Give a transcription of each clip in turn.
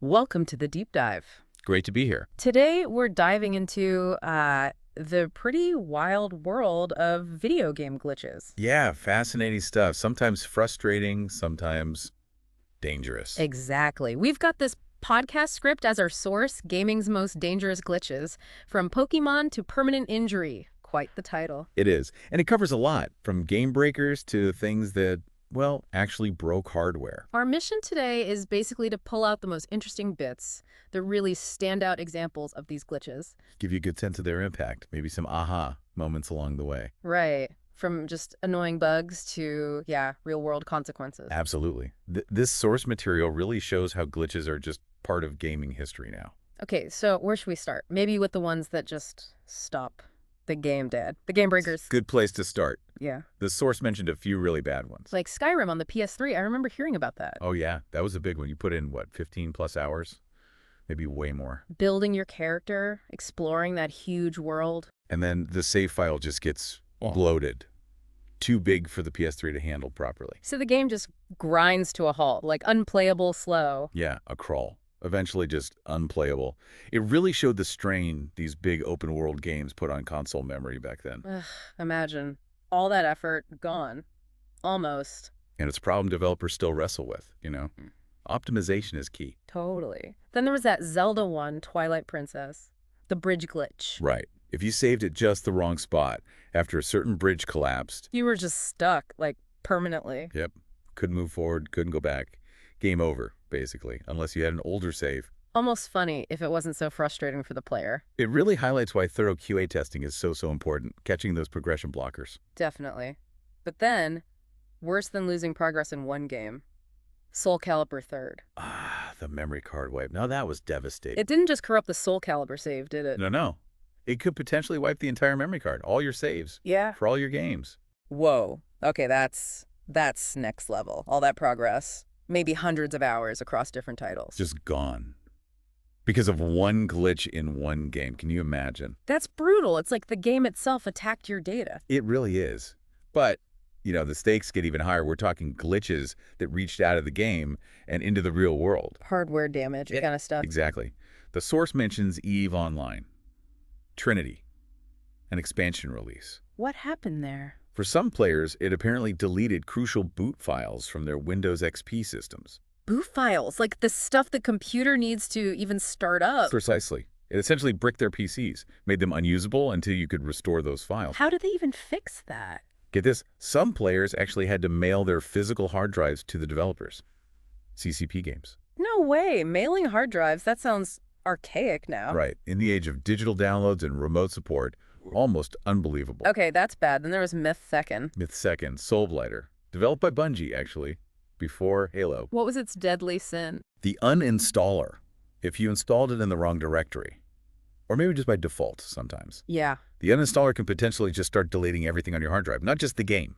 Welcome to the deep dive. Great to be here. Today, we're diving into the pretty wild world of video game glitches. Yeah, fascinating stuff. Sometimes frustrating, sometimes dangerous. Exactly. We've got this podcast script as our source, Gaming's Most Dangerous Glitches, from Pokémon to Permanent Injury. Quite the title. It is. And it covers a lot, from game breakers to things that, well, actually broke hardware. Our mission today is basically to pull out the most interesting bits, the really standout examples of these glitches. Give you a good sense of their impact, maybe some aha moments along the way. Right. From just annoying bugs to, real-world consequences. Absolutely. This source material really shows how glitches are just part of gaming history now. Okay, so where should we start? Maybe with the ones that just stop the game dead. The game breakers. Good place to start. Yeah. The source mentioned a few really bad ones. Like Skyrim on the PS3. I remember hearing about that. Oh, yeah. That was a big one. You put in, what, 15 plus hours? Maybe way more. Building your character, exploring that huge world. And then the save file just gets bloated. Too big for the PS3 to handle properly. So the game just grinds to a halt, like unplayable slow. Yeah, a crawl. Eventually just unplayable. It really showed the strain these big open-world games put on console memory back then. Ugh, imagine. All that effort, gone. Almost. And it's a problem developers still wrestle with, you know? Optimization is key. Totally. Then there was that Zelda one, Twilight Princess. The bridge glitch. Right. If you saved at just the wrong spot, after a certain bridge collapsed... You were just stuck, like, permanently. Yep. Couldn't move forward, couldn't go back. Game over, basically, unless you had an older save. Almost funny if it wasn't so frustrating for the player. It really highlights why thorough QA testing is so important, catching those progression blockers. Definitely. But then, worse than losing progress in one game, Soul Calibur 3rd. Ah, the memory card wipe. Now that was devastating. It didn't just corrupt the Soul Calibur save, did it? No. It could potentially wipe the entire memory card, all your saves. Yeah. For all your games. Whoa. Okay, that's next level. All that progress. Maybe hundreds of hours across different titles. Just gone. Because of one glitch in one game. Can you imagine? That's brutal. It's like the game itself attacked your data. It really is. But, you know, the stakes get even higher. We're talking glitches that reached out of the game and into the real world. Hardware damage, kind of stuff. Exactly. The source mentions EVE Online, Trinity, an expansion release. What happened there? For some players, it apparently deleted crucial boot files from their Windows XP systems. Boot files, like the stuff the computer needs to even start up. Precisely. It essentially bricked their PCs, made them unusable until you could restore those files. How did they even fix that? Get this, some players actually had to mail their physical hard drives to the developers. CCP games. No way. Mailing hard drives, that sounds archaic now. Right. In the age of digital downloads and remote support, almost unbelievable. Okay, that's bad. Then there was Myth Second. Myth Second, Soulblighter. Developed by Bungie, actually, before Halo. What was its deadly sin? The uninstaller. If you installed it in the wrong directory. Or maybe just by default sometimes. Yeah. The uninstaller can potentially just start deleting everything on your hard drive. Not just the game.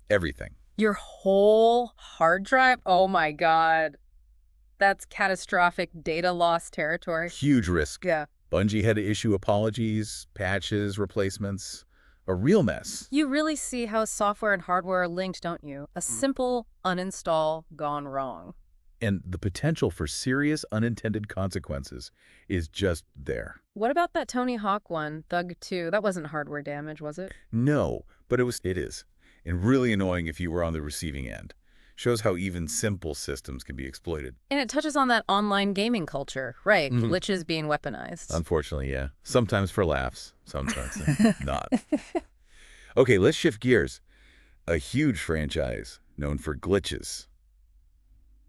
Everything. Your whole hard drive? Oh my God. That's catastrophic data loss territory. Huge risk. Yeah. Bungie had to issue apologies, patches, replacements. A real mess. You really see how software and hardware are linked, don't you? A simple uninstall gone wrong. And the potential for serious unintended consequences is just there. What about that Tony Hawk one, Thug 2? That wasn't hardware damage, was it? No, but it is. And really annoying if you were on the receiving end. Shows how even simple systems can be exploited. And it touches on that online gaming culture, right? Glitches being weaponized. Unfortunately, yeah. Sometimes for laughs, sometimes not. Okay, let's shift gears. A huge franchise known for glitches.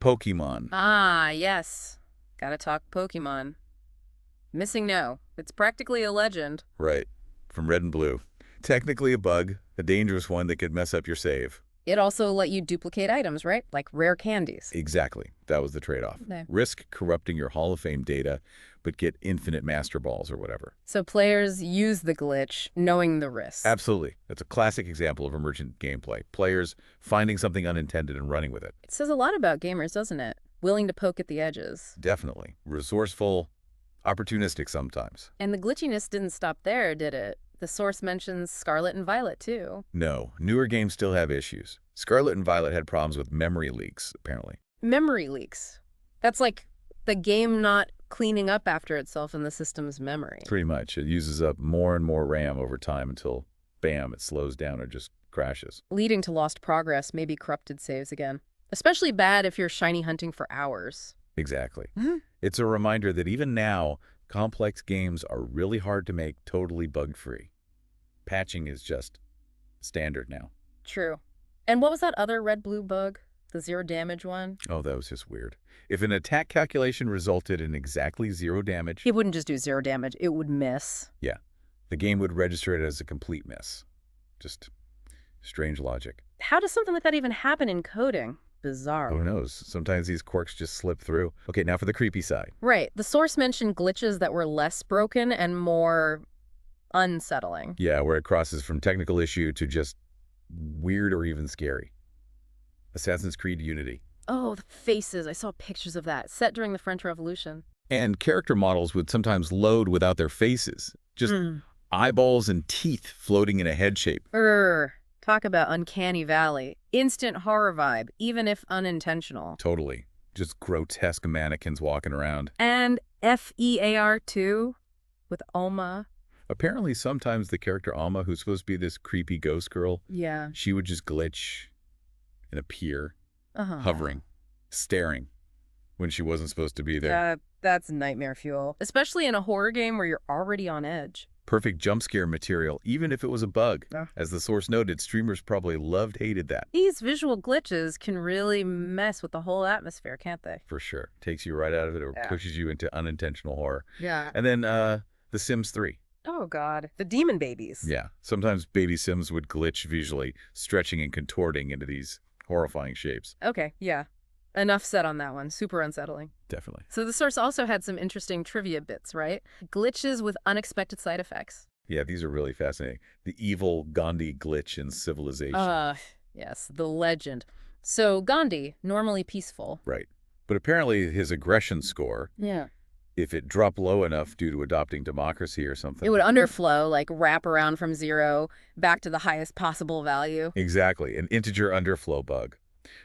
Pokémon. Ah, yes. Gotta talk Pokémon. MissingNo. It's practically a legend. Right. From Red and Blue. Technically a bug, a dangerous one that could mess up your save. It also let you duplicate items, right? Like rare candies. Exactly. That was the trade-off. No. Risk corrupting your Hall of Fame data, but get infinite Master Balls or whatever. So players use the glitch, knowing the risk. Absolutely. That's a classic example of emergent gameplay. Players finding something unintended and running with it. It says a lot about gamers, doesn't it? Willing to poke at the edges. Definitely. Resourceful, opportunistic sometimes. And the glitchiness didn't stop there, did it? The source mentions Scarlet and Violet, too. No, newer games still have issues. Scarlet and Violet had problems with memory leaks, apparently. Memory leaks. That's the game not cleaning up after itself in the system's memory. Pretty much. It uses up more and more RAM over time until, bam, it slows down or just crashes. Leading to lost progress, maybe corrupted saves again. Especially bad if you're shiny hunting for hours. Exactly. It's a reminder that even now, complex games are really hard to make totally bug-free. Patching is just standard now. True. And what was that other red-blue bug? The zero damage one? Oh, that was just weird. If an attack calculation resulted in exactly 0 damage, It wouldn't just do 0 damage, it would miss. yeah, the game would register it as a complete miss. Just strange logic. How does something like that even happen in coding? Bizarre. Who knows? Sometimes these quirks just slip through. Okay, now for the creepy side. Right. The source mentioned glitches that were less broken and more unsettling. Yeah, where it crosses from technical issue to just weird or even scary. Assassin's Creed Unity. Oh, the faces. I saw pictures of that, set during the French Revolution. And character models would sometimes load without their faces. Just eyeballs and teeth floating in a head shape. Talk about uncanny valley. Instant horror vibe, even if unintentional. Totally. Just grotesque mannequins walking around. And FEAR too, with Alma. Apparently, sometimes the character Alma, who's supposed to be this creepy ghost girl, Yeah. she would just glitch and appear, hovering, staring, when she wasn't supposed to be there. Yeah, that's nightmare fuel. Especially in a horror game where you're already on edge. Perfect jump scare material, even if it was a bug. Yeah. As the source noted, streamers probably hated that. These visual glitches can really mess with the whole atmosphere, can't they? For sure. Takes you right out of it or pushes you into unintentional horror. Yeah. And then The Sims 3. Oh, God. The demon babies. Yeah. Sometimes baby Sims would glitch visually, stretching and contorting into these horrifying shapes. Okay, yeah. Enough said on that one. Super unsettling. Definitely. So the source also had some interesting trivia bits, right? Glitches with unexpected side effects. Yeah, these are really fascinating. The evil Gandhi glitch in Civilization. Yes, the legend. So Gandhi, normally peaceful. Right. But apparently his aggression score, if it dropped low enough due to adopting democracy or something. It would underflow, like wrap around from 0 back to the highest possible value. Exactly, an integer underflow bug.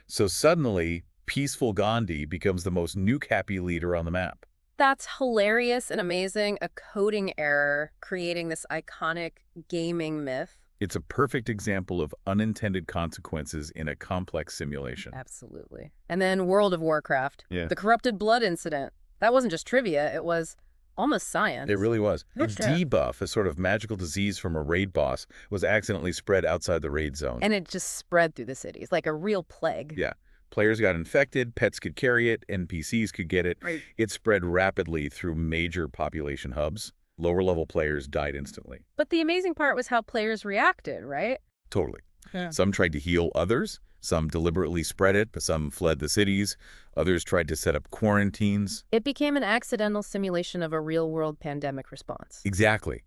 So suddenly, peaceful Gandhi becomes the most nuke-happy leader on the map. That's hilarious and amazing. A coding error creating this iconic gaming myth. It's a perfect example of unintended consequences in a complex simulation. Absolutely. And then World of Warcraft. Yeah. The corrupted blood incident. That wasn't just trivia. It was almost science. It really was. A Okay. debuff, a sort of magical disease from a raid boss, was accidentally spread outside the raid zone. And it just spread through the cities like a real plague. Yeah. Players got infected, pets could carry it, NPCs could get it. Right. It spread rapidly through major population hubs. Lower-level players died instantly. But the amazing part was how players reacted, right? Totally. Yeah. Some tried to heal others. Some deliberately spread it, but some fled the cities. Others tried to set up quarantines. It became an accidental simulation of a real-world pandemic response. Exactly.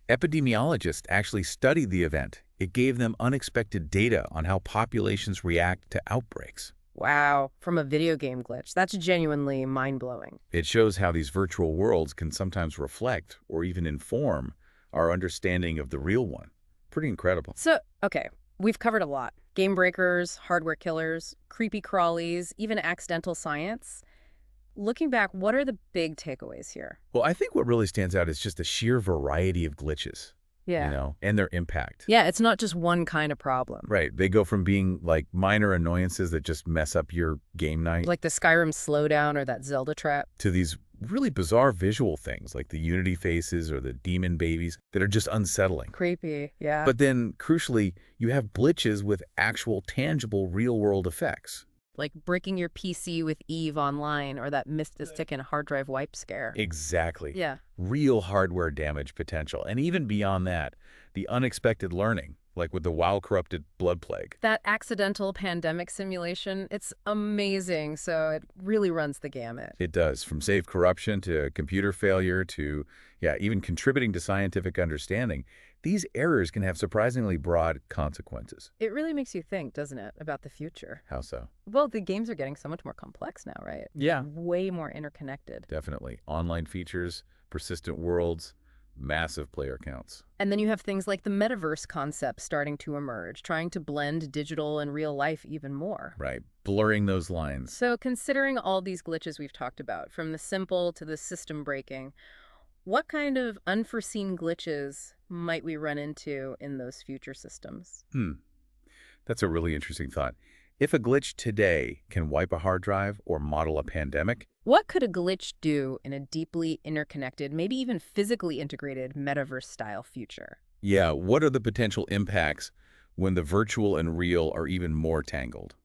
Epidemiologists actually studied the event. It gave them unexpected data on how populations react to outbreaks. Wow, from a video game glitch. That's genuinely mind-blowing. It shows how these virtual worlds can sometimes reflect or even inform our understanding of the real one. Pretty incredible. So, okay, we've covered a lot. Game breakers, hardware killers, creepy crawlies, even accidental science. Looking back, what are the big takeaways here? Well, I think what really stands out is just the sheer variety of glitches, and their impact. Yeah, it's not just one kind of problem. Right. They go from being like minor annoyances that just mess up your game night Like the Skyrim slowdown or that Zelda trap. to these really bizarre visual things like the Unity faces or the demon babies that are just unsettling. Creepy, yeah. But then, crucially, you have glitches with actual, tangible, real-world effects. like breaking your PC with Eve online or that mystic and hard drive wipe scare. Exactly. Yeah. Real hardware damage potential. And even beyond that, the unexpected learning, like with the WoW-corrupted blood plague. That accidental pandemic simulation, it's amazing. So it really runs the gamut. It does, from safe corruption to computer failure to, even contributing to scientific understanding. These errors can have surprisingly broad consequences. It really makes you think, doesn't it, about the future? How so? Well, the games are getting so much more complex now, right? Yeah. Way more interconnected. Definitely. Online features, persistent worlds, Massive player counts. And then you have things like the metaverse concept starting to emerge, trying to blend digital and real life even more. Right. Blurring those lines. So considering all these glitches we've talked about, from the simple to the system breaking, what kind of unforeseen glitches might we run into in those future systems? That's a really interesting thought. If a glitch today can wipe a hard drive or model a pandemic, What could a glitch do in a deeply interconnected, maybe even physically integrated metaverse-style future? yeah, what are the potential impacts when the virtual and real are even more tangled?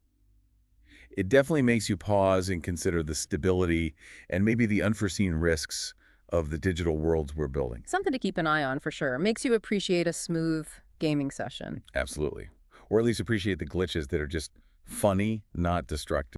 It definitely makes you pause and consider the stability and maybe the unforeseen risks of the digital worlds we're building. Something to keep an eye on for sure. Makes you appreciate a smooth gaming session. Absolutely. Or at least appreciate the glitches that are just funny, not destructive.